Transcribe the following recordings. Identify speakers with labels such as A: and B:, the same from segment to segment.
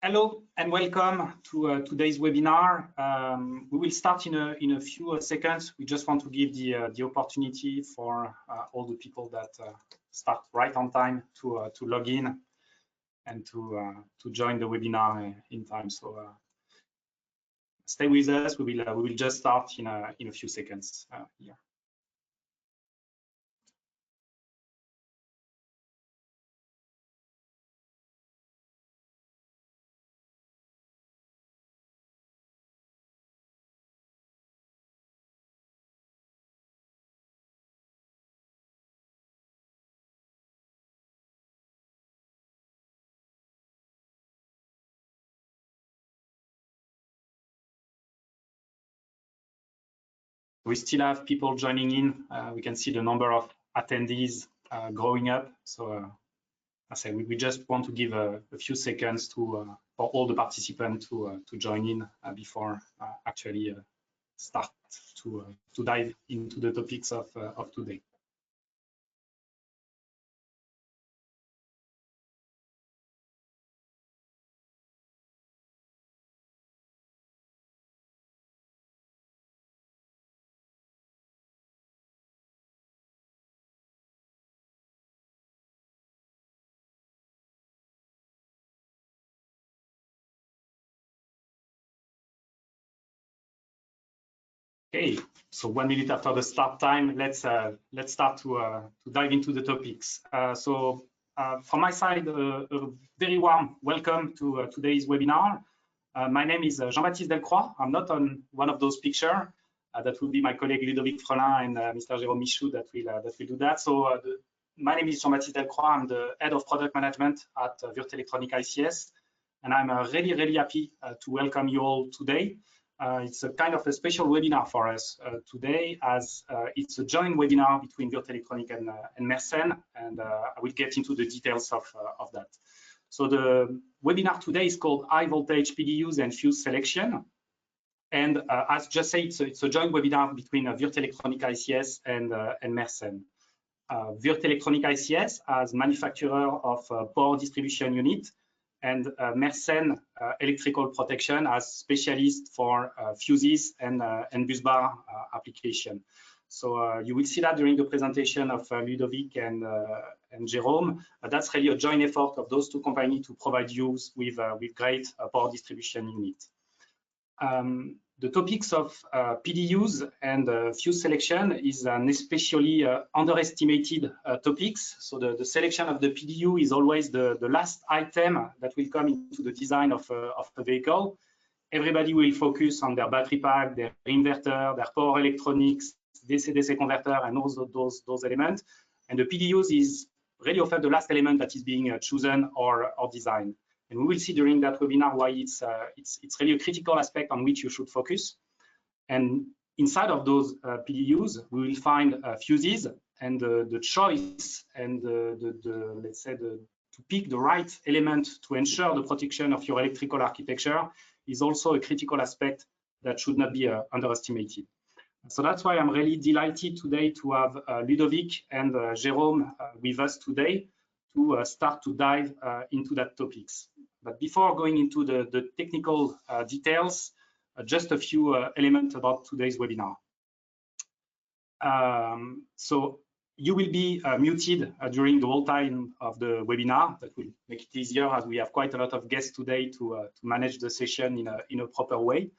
A: Hello and welcome to today's webinar. We will start in a few seconds. We just want to give the opportunity for all the people that start right on time to log in and to join the webinar in time. So stay with us. We will just start in a few seconds here. We still have people joining in. We can see the number of attendees growing up. So I say we just want to give a few seconds for all the participants to join in before actually start to dive into the topics of today. Okay, so 1 minute after the start time, let's start to dive into the topics. From my side, a very warm welcome to today's webinar. My name is Jean-Baptiste Delcroix. I'm not on one of those pictures. That will be my colleague Ludovic Frelin and Mr. Jérôme Michaud that will do that. So my name is Jean-Baptiste Delcroix. I'm the head of product management at Würth Elektronik ICS, and I'm really happy to welcome you all today. It's a kind of a special webinar for us today, as it's a joint webinar between Würth Elektronik and Mersen, and I will get into the details of that. So the webinar today is called High Voltage PDUs and Fuse Selection. And as just said, it's a joint webinar between Würth Elektronik ICS and Mersen. Würth Elektronik ICS as manufacturer of power distribution unit, and Mersen electrical protection as specialist for fuses and busbar application. So you will see that during the presentation of Ludovic and Jérôme. That's really a joint effort of those two companies to provide you with great power distribution unit. The topics of PDUs and fuse selection is an especially underestimated topics. So the selection of the PDU is always the last item that will come into the design of a vehicle. Everybody will focus on their battery pack, their inverter, their power electronics, DC-DC converter, and all those elements. And the PDUs is really often the last element that is being chosen or designed. And we will see during that webinar why it's really a critical aspect on which you should focus. And inside of those PDUs, we will find fuses, and the choice and let's say to pick the right element to ensure the protection of your electrical architecture is also a critical aspect that should not be underestimated. So that's why I'm really delighted today to have Ludovic and Jérôme with us today to start to dive into that topics. But before going into the technical details, just a few elements about today's webinar. So you will be muted during the whole time of the webinar. That will make it easier, as we have quite a lot of guests today to manage the session in a proper way.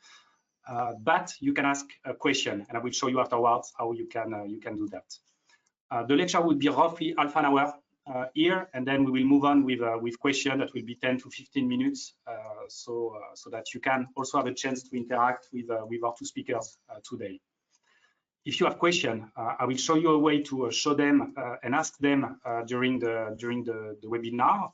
A: But you can ask a question, and I will show you afterwards how you can do that. The lecture will be roughly half an hour here, and then we will move on with questions that will be 10 to 15 minutes, so that you can also have a chance to interact with our two speakers today. If you have questions, I will show you a way to show them and ask them during the webinar.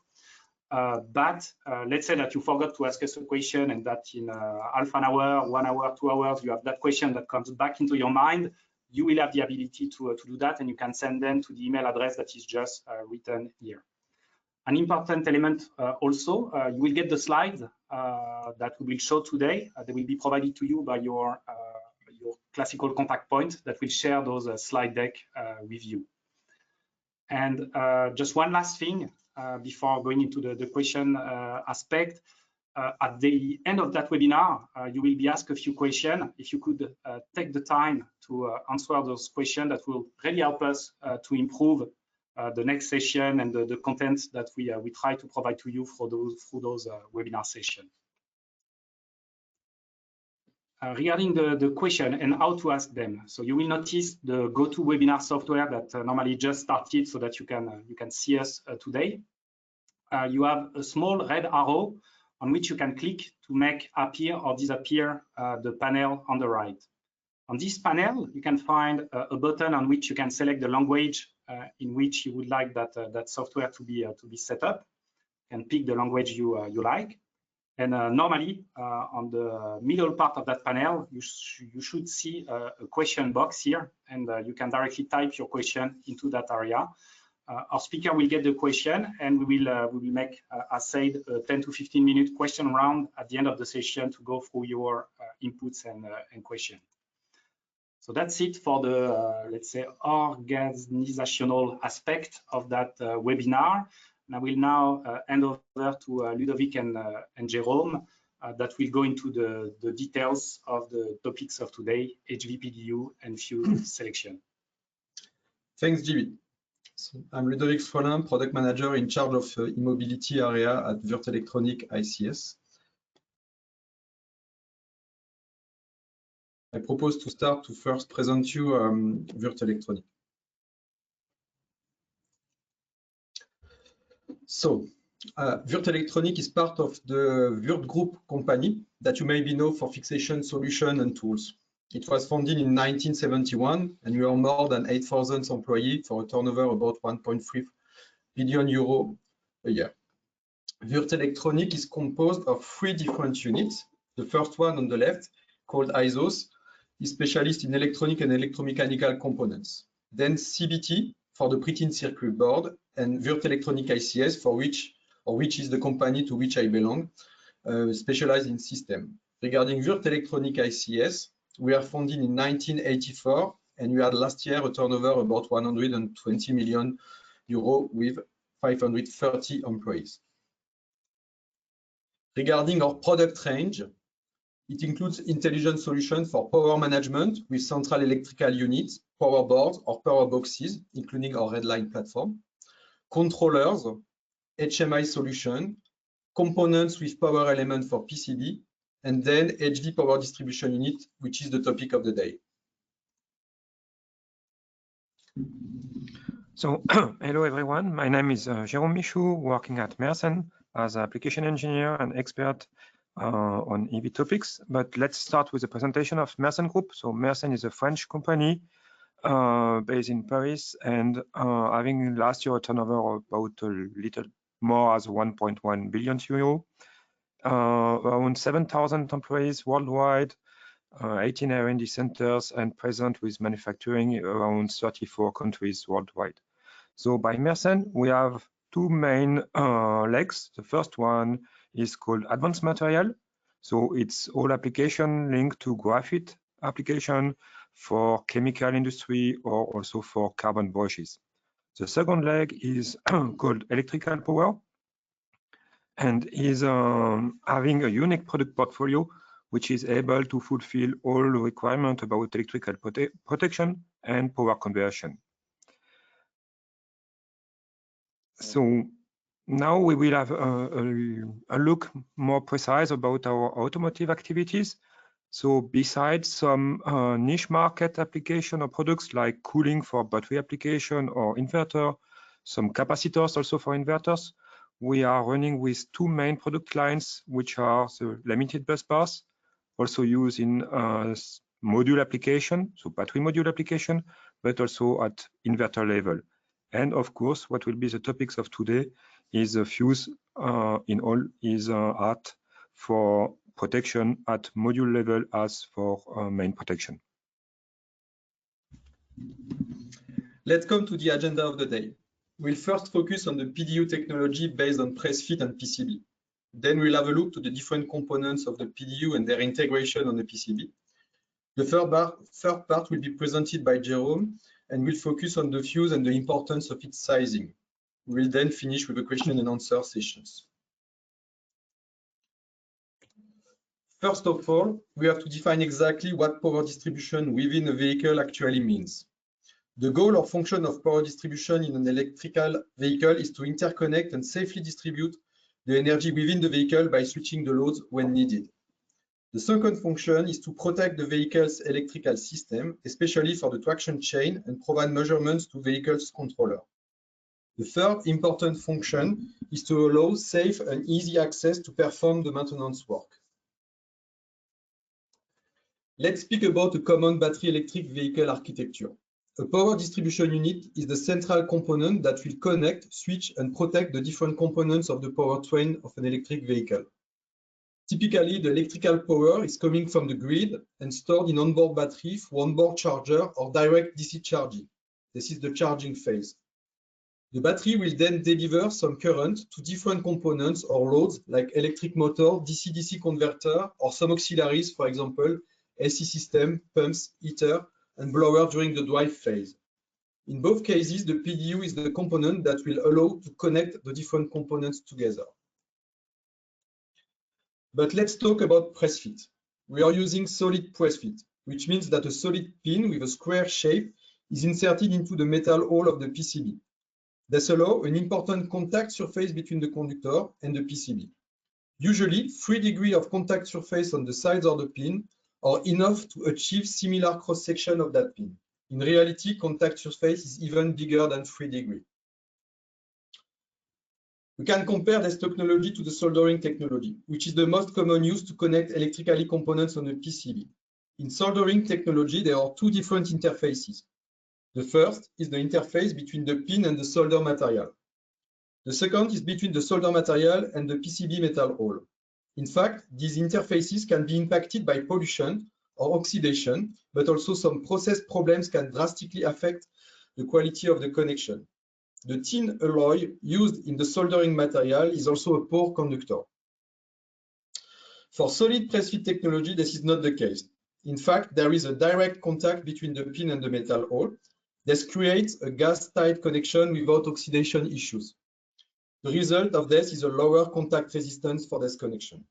A: But let's say that you forgot to ask us a question, and that in half an hour, 1 hour, 2 hours, you have that question that comes back into your mind. You will have the ability to do that, and you can send them to the email address that is just written here. An important element also, you will get the slides that we will show today. They will be provided to you by your classical contact point that will share those slide deck with you. And just one last thing before going into the question aspect. at the end of that webinar, you will be asked a few questions. If you could take the time to answer those questions, that will really help us to improve the next session and the content that we try to provide to you for through those webinar sessions. Regarding the question and how to ask them, so you will notice the GoToWebinar software that normally just started, so that you can see us today. You have a small red arrow on which you can click to make appear or disappear the panel on the right. On this panel, you can find a button on which you can select the language in which you would like that software to be set up, and pick the language you like. And normally, on the middle part of that panel, you should see a question box here, and you can directly type your question into that area. Our speaker will get the question, and we will make, as said, a 10 to 15 minute question round at the end of the session to go through your inputs and questions. So that's it for the, let's say, organizational aspect of that webinar. And I will now hand over to Ludovic and Jérôme that will go into the details of the topics of today, HVPDU and fuel selection.
B: Thanks, JB. So I'm Ludovic Frelin, product manager in charge of e-mobility area at Würth Elektronik ICS. I propose to start to first present you Würth Elektronik. So, Würth Elektronik is part of the Würth Group company that you maybe know for fixation solution and tools. It was founded in 1971, and we are more than 8,000 employees for a turnover about 1.3 billion euro a year. Würth Elektronik is composed of 3 different units. The first one on the left, called ISOS, is specialist in electronic and electromechanical components. Then CBT for the printed circuit board, and Würth Elektronik ICS, which is the company to which I belong, specialized in system. Regarding Würth Elektronik ICS, we are founded in 1984, and we had last year a turnover about 120 million euro with 530 employees. Regarding our product range, it includes intelligent solutions for power management with central electrical units, power boards or power boxes, including our Redline platform, controllers, HMI solution, components with power element for PCB, and then HV power distribution unit, which is the topic of the day.
C: So, hello everyone, my name is Jérôme Michou, working at Mersen as an application engineer and expert on EV topics. But let's start with the presentation of Mersen Group. So Mersen is a French company based in Paris, and having last year a turnover of about a little more as 1.1 billion euro, around 7,000 employees worldwide, 18 R&D centers, and present with manufacturing around 34 countries worldwide. So by Mersen, we have 2 main legs. The first one is called advanced material. So it's all application linked to graphite application for chemical industry or also for carbon brushes. The second leg is called electrical power, and is having a unique product portfolio which is able to fulfill all requirements about electrical protection and power conversion. So now we will have a look more precise about our automotive activities. So besides some niche market application or products like cooling for battery application or inverter, some capacitors also for inverters, we are running with 2 main product lines, which are the limited bus bars, also used in module application, so battery module application, but also at inverter level. And of course, what will be the topics of today is the fuse in all is at for protection at module level as for main protection.
B: Let's come to the agenda of the day. We'll first focus on the PDU technology based on press fit and PCB. Then we'll have a look to the different components of the PDU and their integration on the PCB. The third part will be presented by Jérôme, and we'll focus on the fuse and the importance of its sizing. We'll then finish with the question and answer sessions. First of all, we have to define exactly what power distribution within a vehicle actually means. The goal or function of power distribution in an electrical vehicle is to interconnect and safely distribute the energy within the vehicle by switching the loads when needed. The second function is to protect the vehicle's electrical system, especially for the traction chain, and provide measurements to vehicle's controller. The third important function is to allow safe and easy access to perform the maintenance work. Let's speak about a common battery electric vehicle architecture. A power distribution unit is the central component that will connect, switch, and protect the different components of the powertrain of an electric vehicle. Typically, the electrical power is coming from the grid and stored in onboard battery through onboard charger or direct DC charging. This is the charging phase. The battery will then deliver some current to different components or loads like electric motor, DC-DC converter, or some auxiliaries, for example, AC system, pumps, heater, and blower during the drive phase. In both cases, the PDU is the component that will allow to connect the different components together. But let's talk about press fit. We are using solid press fit, which means that a solid pin with a square shape is inserted into the metal hull of the PCB. This allows an important contact surface between the conductor and the PCB. Usually, 3 degrees of contact surface on the sides of the pin are enough to achieve similar cross-section of that pin. In reality, contact surface is even bigger than 3 degrees. We can compare this technology to the soldering technology, which is the most common use to connect electrically components on a PCB. In soldering technology, there are 2 different interfaces. The first is the interface between the pin and the solder material. The second is between the solder material and the PCB metal hull. In fact, these interfaces can be impacted by pollution or oxidation, but also some process problems can drastically affect the quality of the connection. The tin alloy used in the soldering material is also a poor conductor. For solid press fit technology, this is not the case. In fact, there is a direct contact between the pin and the metal hull. This creates a gas-tight connection without oxidation issues. The result of this is a lower contact resistance for this connection.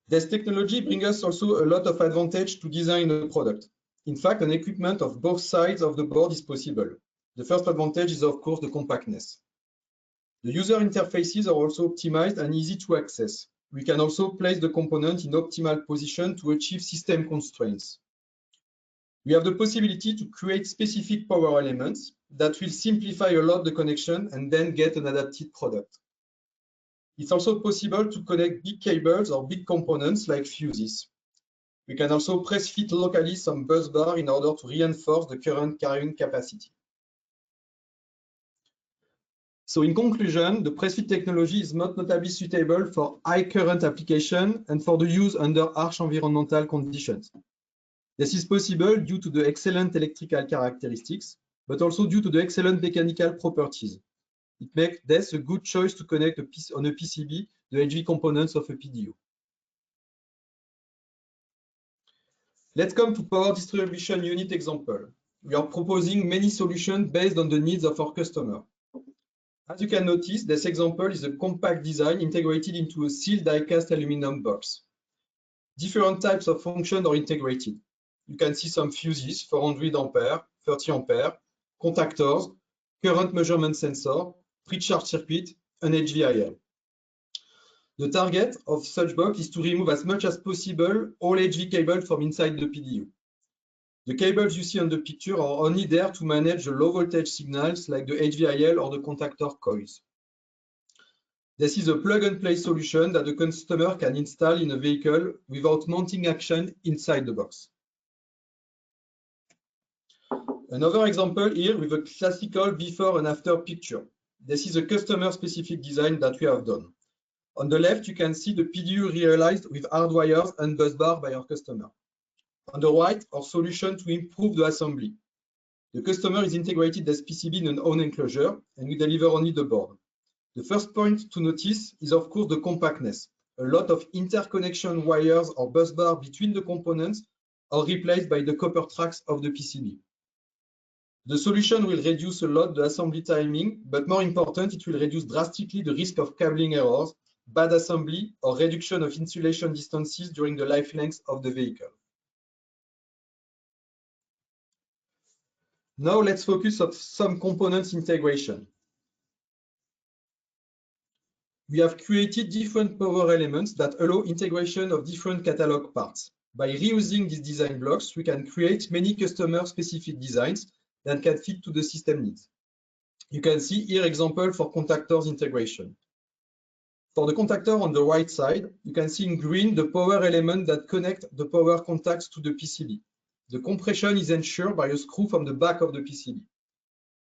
B: This technology brings us also a lot of advantage to design a product. In fact, an equipment of both sides of the board is possible. The first advantage is, of course, the compactness. The user interfaces are also optimized and easy to access. We can also place the component in optimal position to achieve system constraints. We have the possibility to create specific power elements that will simplify a lot the connection and then get an adapted product. It's also possible to connect big cables or big components like fuses. We can also press fit locally some bus bar in order to reinforce the current carrying capacity. So in conclusion, the press fit technology is not notably suitable for high current application and for the use under harsh environmental conditions. This is possible due to the excellent electrical characteristics, but also due to the excellent mechanical properties. It makes this a good choice to connect on a PCB the HV components of a PDU. Let's come to power distribution unit example. We are proposing many solutions based on the needs of our customer. As you can notice, this example is a compact design integrated into a sealed die-cast aluminum box. Different types of functions are integrated. You can see some fuses, 400 ampere, 30 ampere, contactors, current measurement sensor, pre-charge circuit, and HVIL. The target of such box is to remove as much as possible all HV cables from inside the PDU. The cables you see on the picture are only there to manage the low voltage signals like the HVIL or the contactor coils. This is a plug-and-play solution that the customer can install in a vehicle without mounting action inside the box. Another example here with a classical before and after picture. This is a customer-specific design that we have done. On the left, you can see the PDU realized with hard wires and bus bar by our customer. On the right, our solution to improve the assembly. The customer is integrated this PCB in an own enclosure, and we deliver only the board. The first point to notice is, of course, the compactness. A lot of interconnection wires or bus bar between the components are replaced by the copper tracks of the PCB. The solution will reduce a lot the assembly timing, but more important, it will reduce drastically the risk of cabling errors bad assembly, or reduction of insulation distances during the life length of the vehicle. Now let's focus on some components integration. We have created different power elements that allow integration of different catalog parts. By reusing these design blocks, we can create many customer-specific designs that can fit to the system needs. You can see here example for contactors integration. For the contactor on the right side, you can see in green the power element that connect the power contacts to the PCB. The compression is ensured by a screw from the back of the PCB.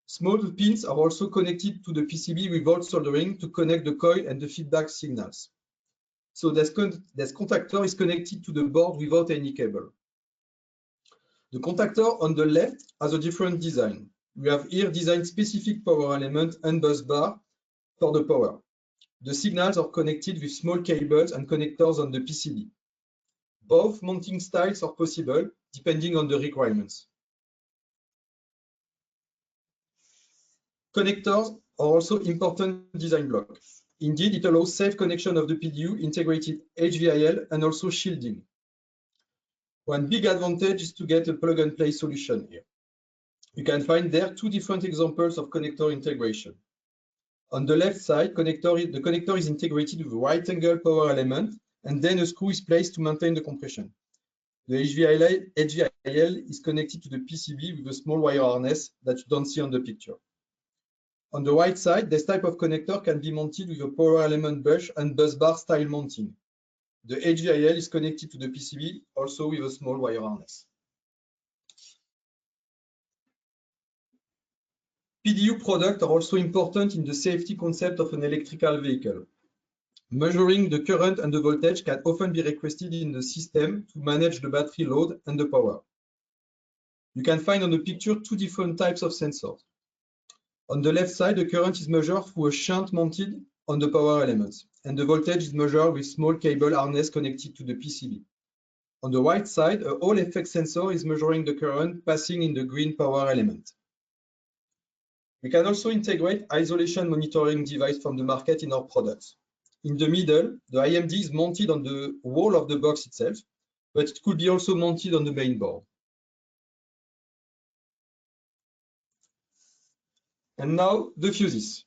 B: Small pins are also connected to the PCB without soldering to connect the coil and the feedback signals. So this contactor is connected to the board without any cable. The contactor on the left has a different design. We have here designed specific power element and bus bar for the power. The signals are connected with small cables and connectors on the PCB. Both mounting styles are possible depending on the requirements. Connectors are also important design block. Indeed, it allows safe connection of the PDU, integrated HVIL, and also shielding. One big advantage is to get a plug-and-play solution here. You can find there two different examples of connector integration. On the left side, the connector is integrated with a right-angle power element, and then a screw is placed to maintain the compression. The HVIL is connected to the PCB with a small wire harness that you don't see on the picture. On the right side, this type of connector can be mounted with a power element bush and bus bar style mounting. The HVIL is connected to the PCB also with a small wire harness. PDU products are also important in the safety concept of an electrical vehicle. Measuring the current and the voltage can often be requested in the system to manage the battery load and the power. You can find on the picture two different types of sensors. On the left side, the current is measured through a shunt mounted on the power elements, and the voltage is measured with small cable harness connected to the PCB. On the right side, a Hall effect sensor is measuring the current passing in the green power element. We can also integrate isolation monitoring device from the market in our products. In the middle, the IMD is mounted on the wall of the box itself, but it could be also mounted on the main board. And now the fuses.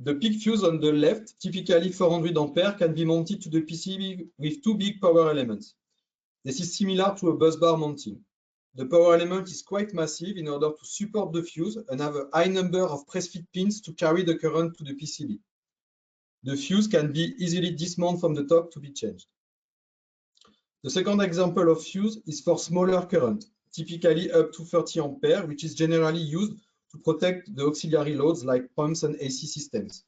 B: The peak fuse on the left, typically 400 ampere, can be mounted to the PCB with two big power elements. This is similar to a bus bar mounting. The power element is quite massive in order to support the fuse and have a high number of press-fit pins to carry the current to the PCB. The fuse can be easily dismounted from the top to be changed. The second example of fuse is for smaller current, typically up to 30 ampere, which is generally used to protect the auxiliary loads like pumps and AC systems.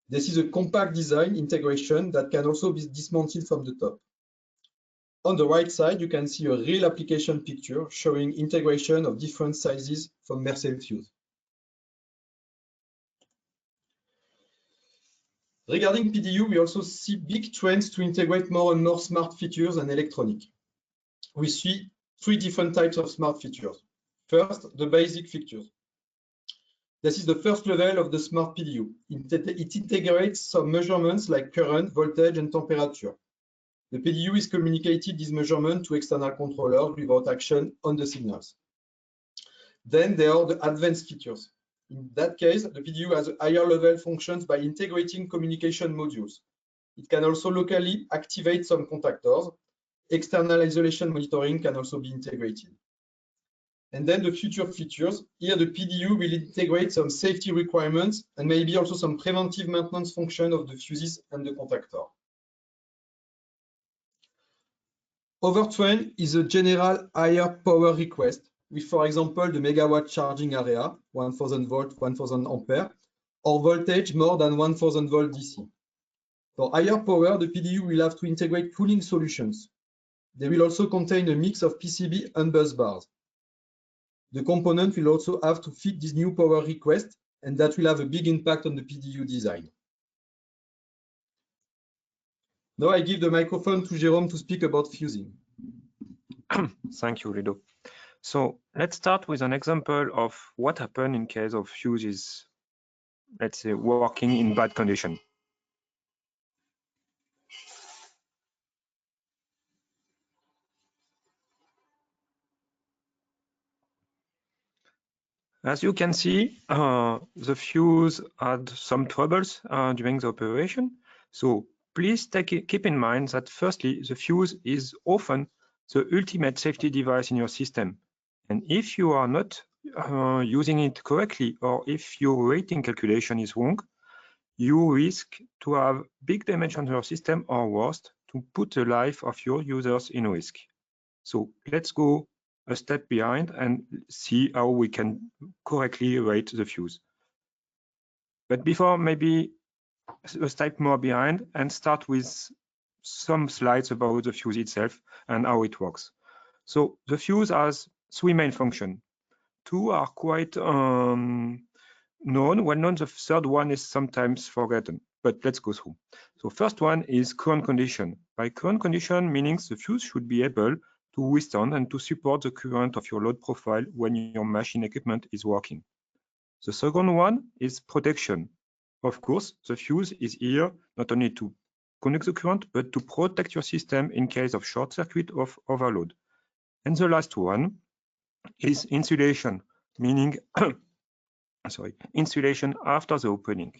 B: This is a compact design integration that can also be dismounted from the top. On the right side, you can see a real application picture showing integration of different sizes from Mersen fuse. Regarding PDU, we also see big trends to integrate more and more smart features and electronic. We see three different types of smart features. First, the basic features. This is the first level of the smart PDU. It integrates some measurements like current, voltage, and temperature. The PDU is communicated this measurement to external controllers without action on the signals. Then there are the advanced features. In that case, the PDU has higher level functions by integrating communication modules. It can also locally activate some contactors. External isolation monitoring can also be integrated. And then the future features. Here, the PDU will integrate some safety requirements and maybe also some preventive maintenance function of the fuses and the contactor. Other trend is a general higher power request with, for example, the megawatt charging area, 1000 volt, 1000 ampere, or voltage more than 1000 volt DC. For higher power, the PDU will have to integrate cooling solutions. They will also contain a mix of PCB and bus bars. The component will also have to fit this new power request, and that will have a big impact on the PDU design. Now I give the microphone to Jérôme to speak about fusing.
C: Thank you, Ludo. So let's start with an example of what happened in case of fuses, let's say, working in bad condition. As you can see, the fuse had some troubles during the operation. So please keep in mind that firstly, the fuse is often the ultimate safety device in your system. And if you are not using it correctly, or if your rating calculation is wrong, you risk to have big damage on your system, or worse, to put the life of your users in risk. So let's go a step behind and see how we can correctly rate the fuse. But before, maybe a step more behind and start with some slides about the fuse itself and how it works. So the fuse has three main functions. Two are quite known, well known. The third one is sometimes forgotten, but let's go through. So first one is current condition. By current condition, meaning the fuse should be able to withstand and to support the current of your load profile when your machine equipment is working. The second one is protection. Of course, the fuse is here not only to conduct the current, but to protect your system in case of short circuit or overload. And the last one is insulation, meaning insulation after the opening.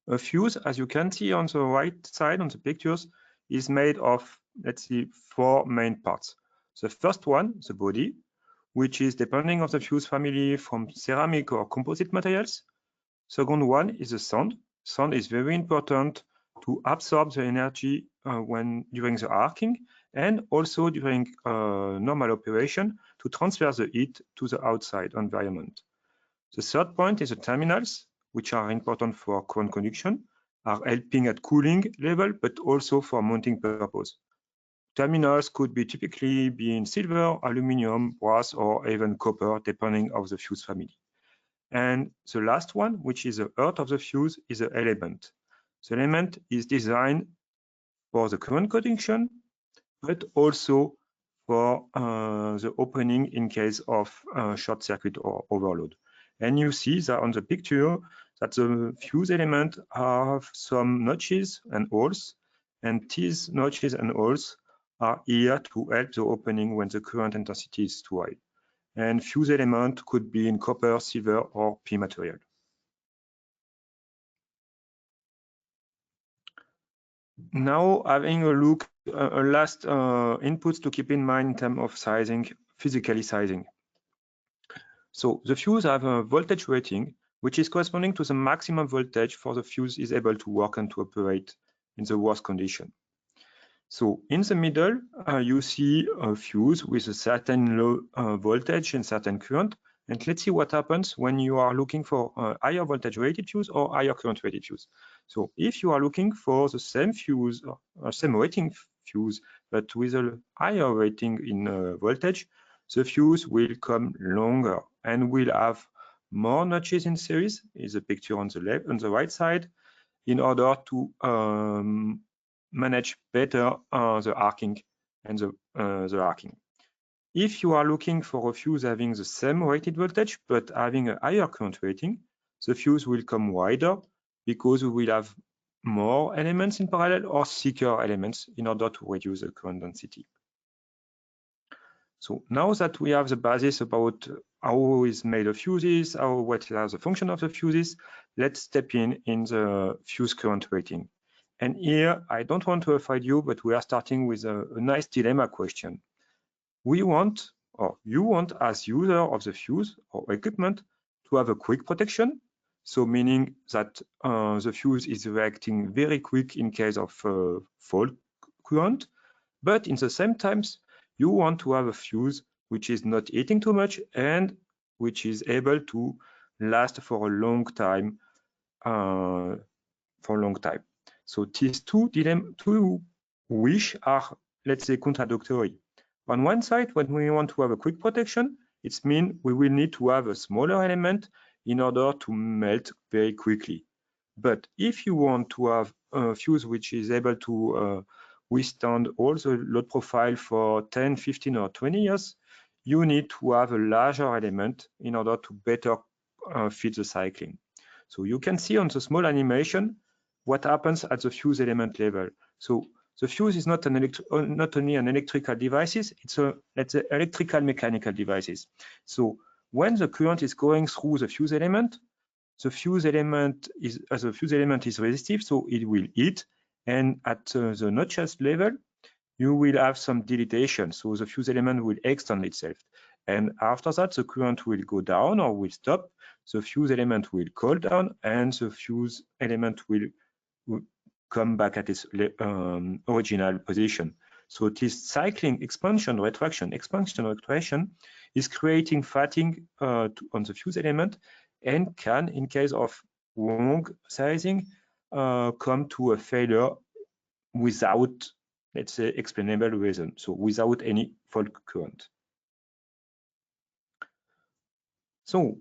C: A fuse, as you can see on the right side on the pictures, is made of, let's see, four main parts. The first one, the body, which is depending on the fuse family from ceramic or composite materials. Second one is the sound. Sound is very important to absorb the energy during the arcing and also during normal operation to transfer the heat to the outside environment. The third point is the terminals, which are important for current conduction, are helping at cooling level, but also for mounting purpose. Terminals could be typically be in silver, aluminum, brass, or even copper, depending on the fuse family. And the last one, which is the heart of the fuse, is the element. The element is designed for the current conduction, but also for the opening in case of short circuit or overload. And you see that on the picture that the fuse element have some notches and holes, and these notches and holes are here to help the opening when the current intensity is too high. And fuse element could be in copper, silver, or P material. Now, having a look, last inputs to keep in mind in terms of sizing, physically sizing. So the fuse have a voltage rating, which is corresponding to the maximum voltage for the fuse is able to work and to operate in the worst condition. So in the middle, you see a fuse with a certain low voltage and certain current. And let's see what happens when you are looking for a higher voltage rated fuse or higher current rated fuse. So if you are looking for the same fuse or same rating fuse, but with a higher rating in voltage, the fuse will come longer and will have more notches in series, is the picture on the left, on the right side, in order to manage better the arcing and the arcing. If you are looking for a fuse having the same rated voltage but having a higher current rating, the fuse will come wider because we will have more elements in parallel or thicker elements in order to reduce the current density. So now that we have the basis about how is made of fuses, what are the function of the fuses, let's step in the fuse current rating. And here, I don't want to offend you, but we are starting with a nice dilemma question. We want, or you want as user of the fuse or equipment to have a quick protection. So meaning that the fuse is reacting very quick in case of fault current, but in the same times, you want to have a fuse which is not heating too much and which is able to last for a long time. So these two wish are, let's say, contradictory. On one side, when we want to have a quick protection, it means we will need to have a smaller element in order to melt very quickly. But if you want to have a fuse which is able to withstand all the load profile for 10, 15, or 20 years, you need to have a larger element in order to better fit the cycling. So you can see on the small animation what happens at the fuse element level. So the fuse is not only an electrical device, it's a, let's say, electrical mechanical devices. So when the current is going through the fuse element, the fuse element is resistive, so it will heat, and at the notches level, you will have some dilatation, so the fuse element will extend itself. And after that, the current will go down or will stop, the fuse element will cool down, and the fuse element will come back at its original position. So this cycling expansion, retraction is creating fatigue on the fuse element, and can, in case of wrong sizing, come to a failure without, let's say, explainable reason, so without any fault current. So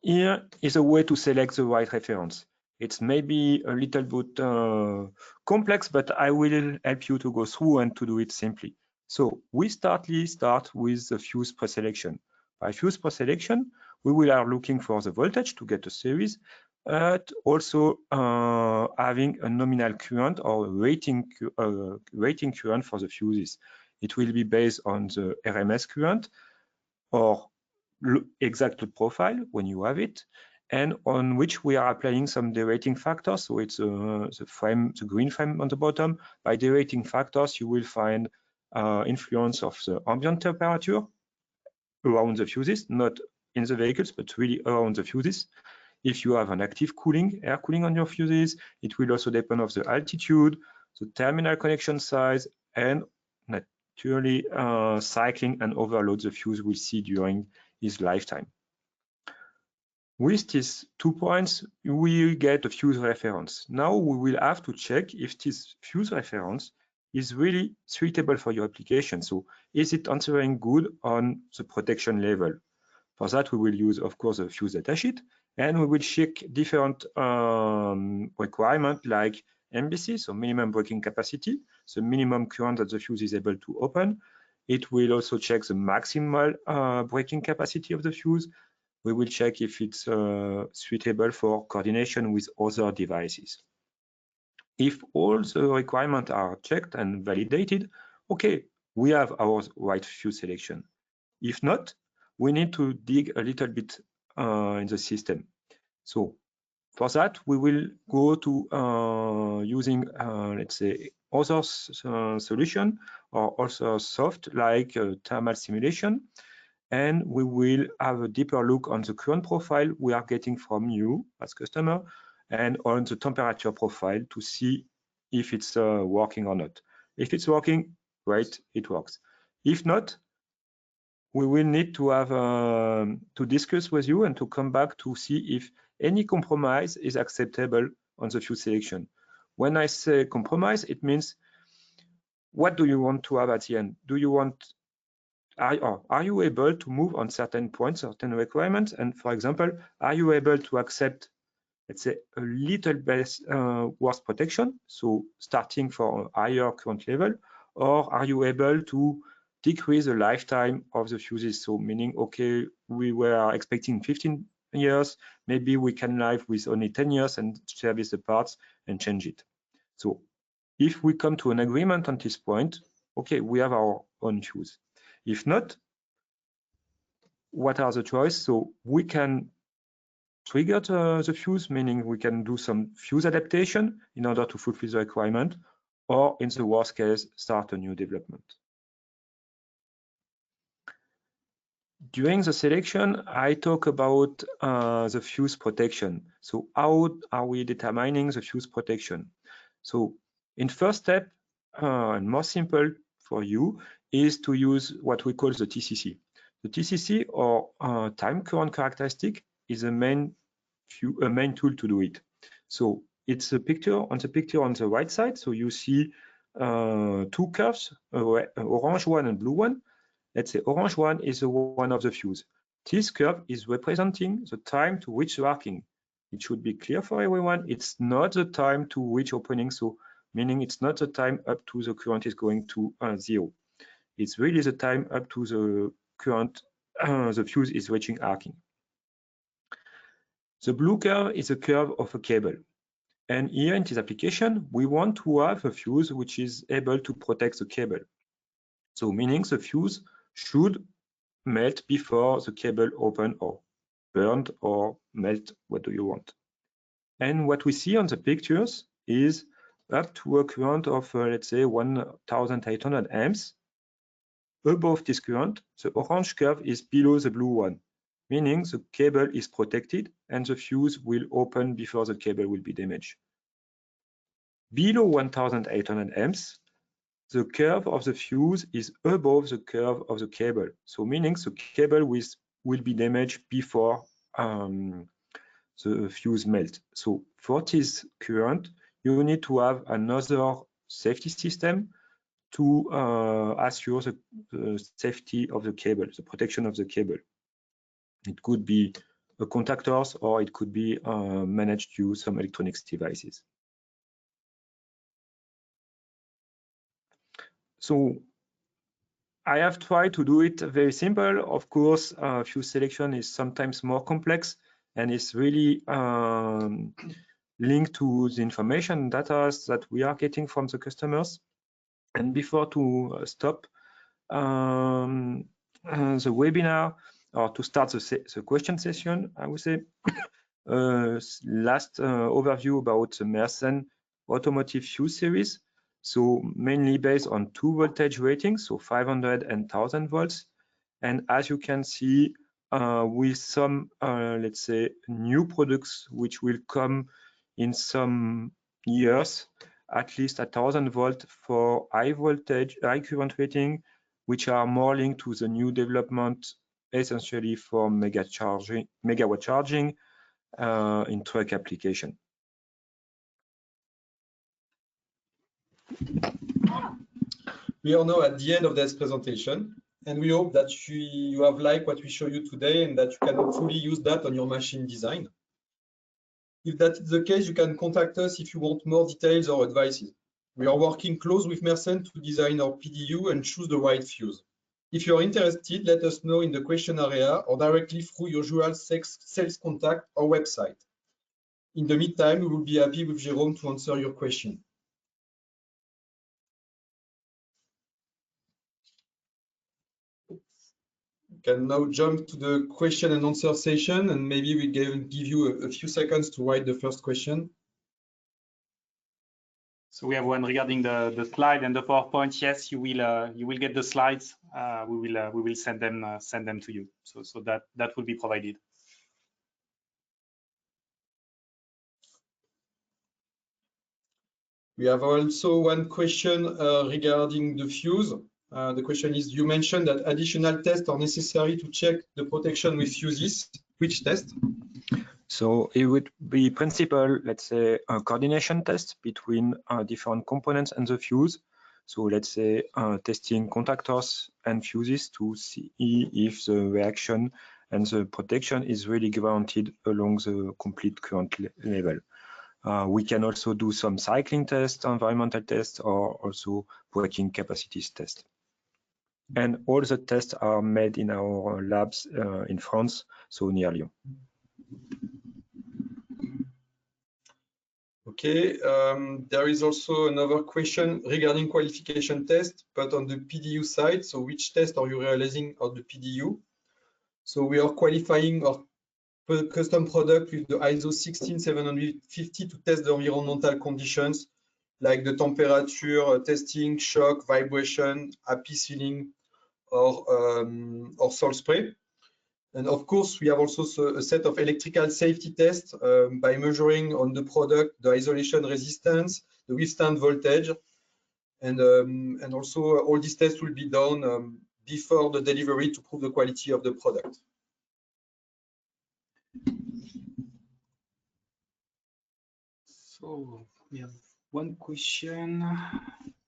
C: here is a way to select the right reference. It's maybe a little bit complex, but I will help you to go through and to do it simply. So we start with the fuse preselection. By fuse preselection, we will are looking for the voltage to get a series, but also having a nominal current or rating current for the fuses. It will be based on the RMS current or exact profile when you have it, and on which we are applying some derating factors. So it's the green frame on the bottom. By derating factors, you will find influence of the ambient temperature around the fuses, not in the vehicles, but really around the fuses. If you have an active cooling, air cooling on your fuses, it will also depend on the altitude, the terminal connection size, and naturally cycling and overload the fuse will see during his lifetime. With these 2 points, we get a fuse reference. Now we will have to check if this fuse reference is really suitable for your application. So is it answering good on the protection level? For that, we will use, of course, a fuse datasheet, and we will check different requirements like MBC, so minimum breaking capacity, the minimum current that the fuse is able to open. It will also check the maximal breaking capacity of the fuse. We will check if it's suitable for coordination with other devices. If all the requirements are checked and validated, okay, we have our right fuse selection. If not, we need to dig a little bit in the system. So for that, we will go to using, let's say, other solution or also soft like thermal simulation. And we will have a deeper look on the current profile we are getting from you as customer and on the temperature profile to see if it's working or not. If it's working, great, it works. If not, we will need to have to discuss with you and to come back to see if any compromise is acceptable on the fuse selection. When I say compromise, it means what do you want to have at the end? Do you want, are you able to move on certain points, certain requirements? And for example, are you able to accept, let's say, a little bit worse protection, so starting for a higher current level, or are you able to decrease the lifetime of the fuses? So meaning, okay, we were expecting 15 years, maybe we can live with only 10 years and service the parts and change it. So if we come to an agreement on this point, okay, we have our own fuse. If not, what are the choices? So we can trigger the fuse, meaning we can do some fuse adaptation in order to fulfill the requirement, or in the worst case, start a new development. During the selection, I talk about the fuse protection. So how are we determining the fuse protection? So in first step, and more simple for you, is to use what we call the TCC. The TCC, or time current characteristic, is a main tool to do it. So it's a picture. On the picture on the right side, so you see two curves, orange one and blue one. Let's say orange one is the one of the fuse. This curve is representing the time to reach the arcing. It should be clear for everyone. It's not the time to reach opening, so meaning it's not the time up to the current is going to 0. It's really the time up to the current, the fuse is reaching arcing. The blue curve is a curve of a cable. And here in this application, we want to have a fuse which is able to protect the cable. So meaning the fuse should melt before the cable open or burned or melt, what do you want. And what we see on the pictures is up to a current of, let's say, 1,800 amps. Above this current, the orange curve is below the blue one, meaning the cable is protected and the fuse will open before the cable will be damaged. Below 1,800 amps, the curve of the fuse is above the curve of the cable. So meaning the cable will be damaged before the fuse melt. So for this current, you need to have another safety system to assure the safety of the cable, the protection of the cable. It could be contactors or it could be managed to some electronics devices. So I have tried to do it very simple. Of course, fuse selection is sometimes more complex and is really linked to the information data that we are getting from the customers. And before to stop the webinar or to start the question session, I would say last overview about the Mersen automotive fuse series. So mainly based on 2 voltage ratings, so 500 and 1000 volts. And as you can see, with some, let's say, new products which will come in some years, at least 1000 volt for high voltage, high current rating, which are more linked to the new development, essentially for megawatt charging in truck application.
B: We are now at the end of this presentation, and we hope that you have liked what we show you today and that you can hopefully use that on your machine design. If that is the case, you can contact us if you want more details or advices. We are working close with Mersen to design our PDU and choose the right fuse. If you're interested, let us know in the question area or directly through your usual sales contact or website. In the meantime, we will be happy with Jérôme to answer your question. Can now jump to the question and answer session, and maybe we give you a few seconds to write the first question.
A: So we have one regarding the slide and the PowerPoint. Yes, you will get the slides. We will send them to you. So that will be provided.
B: We have also one question regarding the fuse. The question is, you mentioned that additional tests are necessary to check the protection with fuses. Which test?
C: So it would be principal, let's say, a coordination test between different components and the fuse. So let's say testing contactors and fuses to see if the reaction and the protection is really guaranteed along the complete current level. We can also do some cycling tests, environmental tests, or also working capacities tests. And all the tests are made in our labs in France, so near Lyon.
B: Okay, there is also another question regarding qualification test, but on the PDU side. So which test are you realizing on the PDU? So we are qualifying our custom product with the ISO 16750 to test the environmental conditions like the temperature testing, shock, vibration, happy sealing, or salt spray. And of course, we have also a set of electrical safety tests by measuring on the product the isolation resistance, the withstand voltage, and also all these tests will be done before the delivery to prove the quality of the product.
A: So we have one question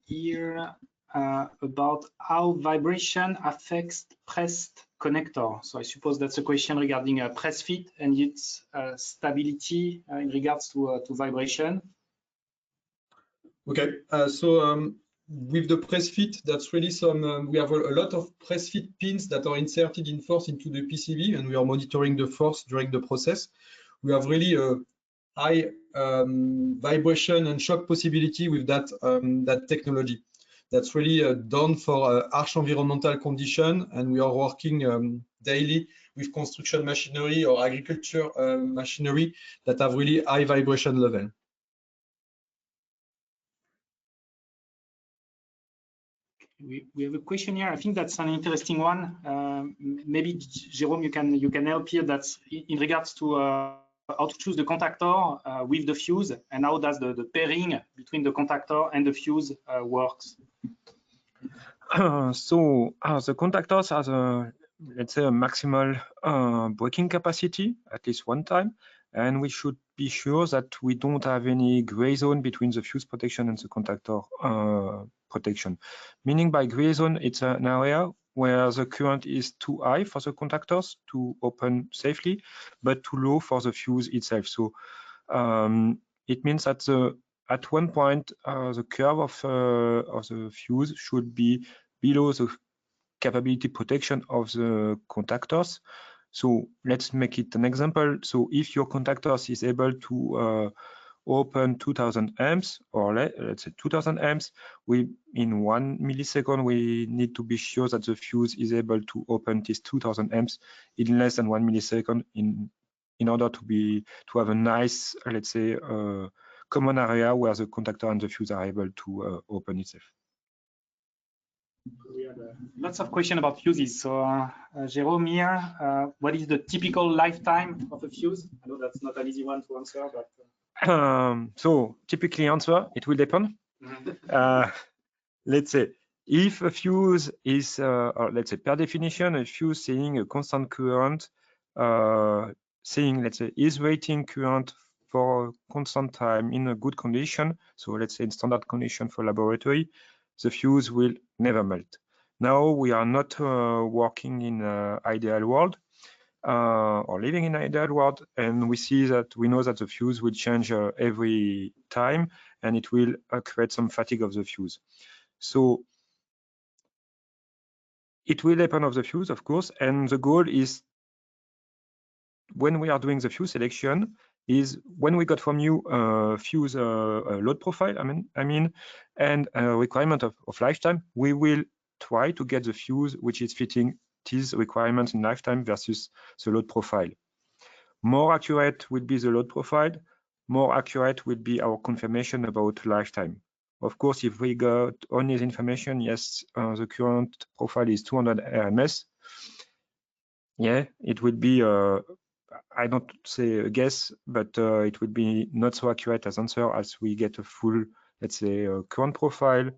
A: here about how vibration affects pressed connector. So I suppose that's a question regarding press fit and its stability in regards to vibration.
B: Okay, with the press fit, that's really some, we have a lot of press fit pins that are inserted in force into the PCB, and we are monitoring the force during the process. We have really a high vibration and shock possibility with that technology. that's really done for harsh environmental condition, and we are working daily with construction machinery or agriculture machinery that have really high vibration level.
A: We have a question here. I think that's an interesting one. Maybe Jérôme, you can help here. That's in regards to how to choose the contactor with the fuse, and how does the pairing between the contactor and the fuse works.
C: So the contactors has a, let's say, a maximal breaking capacity at least one time, and we should be sure that we don't have any gray zone between the fuse protection and the contactor protection. Meaning by gray zone, it's an area where the current is too high for the contactors to open safely, but too low for the fuse itself. So it means that at one point, the curve of the fuse should be below the capability protection of the contactors. So let's make it an example. So if your contactors is able to open 2000 amps, or let's say 2000 amps, in 1 millisecond, we need to be sure that the fuse is able to open this 2000 amps in less than 1 millisecond in order to have a nice, let's say, common area where the contactor and the fuse are able to open itself.
A: We have lots of questions about fuses. So Jérôme here, what is the typical lifetime of a fuse? I know that's not an easy one to answer, but
C: so typically answer, it will depend. Let's say if a fuse is, or let's say per definition, a fuse saying a constant current, saying, let's say, is rating current for constant time in a good condition, so let's say in standard condition for laboratory, the fuse will never melt. Now we are not working in an ideal world or living in an ideal world, and we know that the fuse will change every time, and it will create some fatigue of the fuse. So it will depend on the fuse, of course, and the goal is, when we are doing the fuse selection, is when we got from you fuse load profile, I mean, and a requirement of lifetime, we will try to get the fuse which is fitting these requirements in lifetime versus the load profile. More accurate will be the load profile, more accurate will be our confirmation about lifetime. Of course, if we got only the information, yes, the current profile is 200 RMS, yeah, it would be, I don't say a guess, but it would be not so accurate as answer as we get a full, let's say, current profile,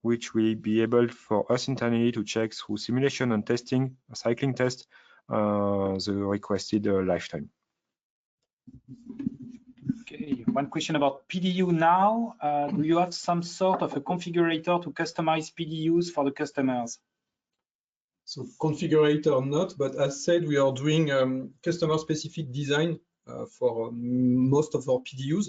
C: which will be able for us internally to check through simulation and testing, a cycling test, the requested lifetime.
A: Okay, one question about PDU now. Do you have some sort of a configurator to customize PDUs for the customers?
B: So configurator not, but as said, we are doing customer-specific design for most of our PDUs.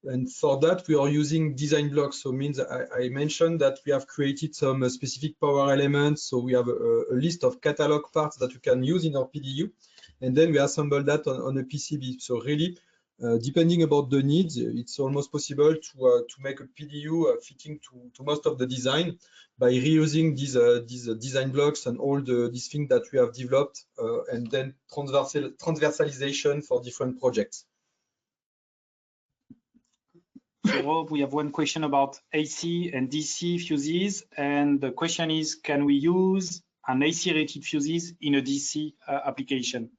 B: And for that, we are using design blocks. So means I mentioned that we have created some specific power elements. So we have a list of catalog parts that you can use in our PDU. And then we assemble that on a PCB. So really, depending about the needs, it's almost possible to make a PDU fitting to most of the design by reusing these design blocks and all these things that we have developed, and then transversalization for different projects.
A: Jérôme, we have one question about AC and DC fuses, and the question is, can we use an AC rated fuses in a DC application?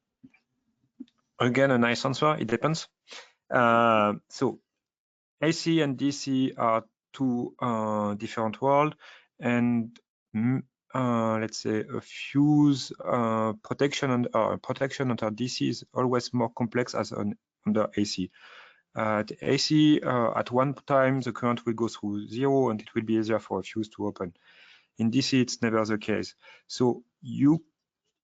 C: Again, a nice answer, it depends. So AC and DC are two different worlds, and let's say a fuse protection under DC is always more complex as under AC. At AC, at one time, the current will go through 0 and it will be easier for a fuse to open. In DC, it's never the case. So you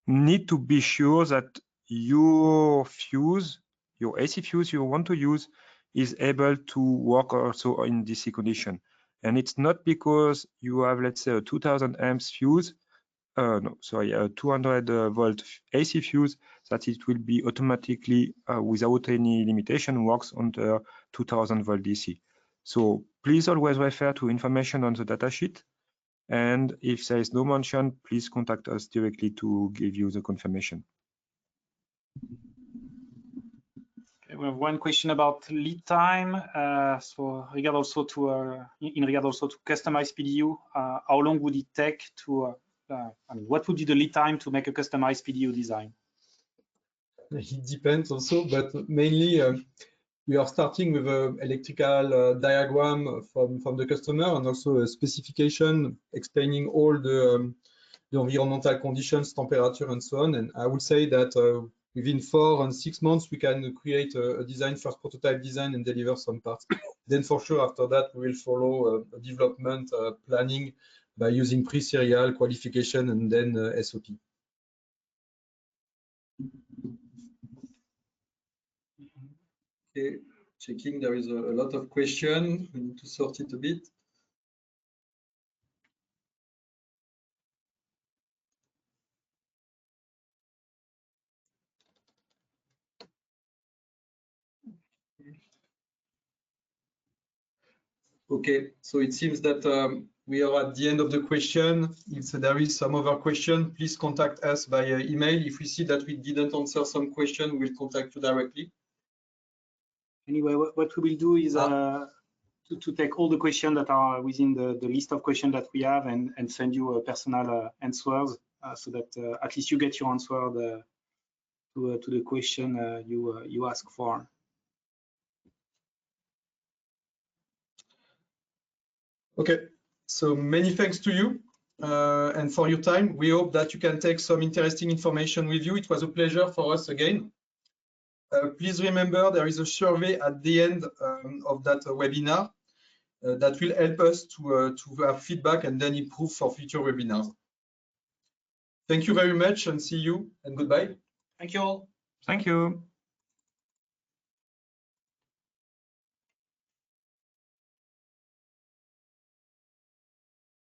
C: need to be sure that your fuse, your AC fuse you want to use, is able to work also in DC condition. And it's not because you have, let's say, a 2000 amps fuse, a 200 volt AC fuse, that it will be automatically, without any limitation, works under 2000 volt DC. So please always refer to information on the datasheet. And if there is no mention, please contact us directly to give you the confirmation.
A: Okay, we have one question about lead time. So regard also to in regard also to customize PDU, how long would it take to? I mean, what would be the lead time to make a customized PDU design?
B: It depends also, but mainly we are starting with an electrical diagram from the customer and also a specification explaining all the environmental conditions, temperature, and so on. And I would say that within 4 and 6 months, we can create a design, first prototype design, and deliver some parts. Then for sure, after that, we will follow a development planning by using pre-serial qualification and then SOP. Okay, checking, there is a lot of questions. We need to sort it a bit. Okay, so it seems that we are at the end of the question. If there is some other question, please contact us via email. If we see that we didn't answer some question, we'll contact you directly.
A: Anyway, what we will do is to take all the questions that are within the list of questions that we have and send you personal answers so that at least you get your answer to the question you ask for.
B: Okay, so many thanks to you and for your time. We hope that you can take some interesting information with you. It was a pleasure for us again. Please remember there is a survey at the end of that webinar that will help us to have feedback and then improve for future webinars. Thank you very much and see you and goodbye.
A: Thank you all.
C: Thank you.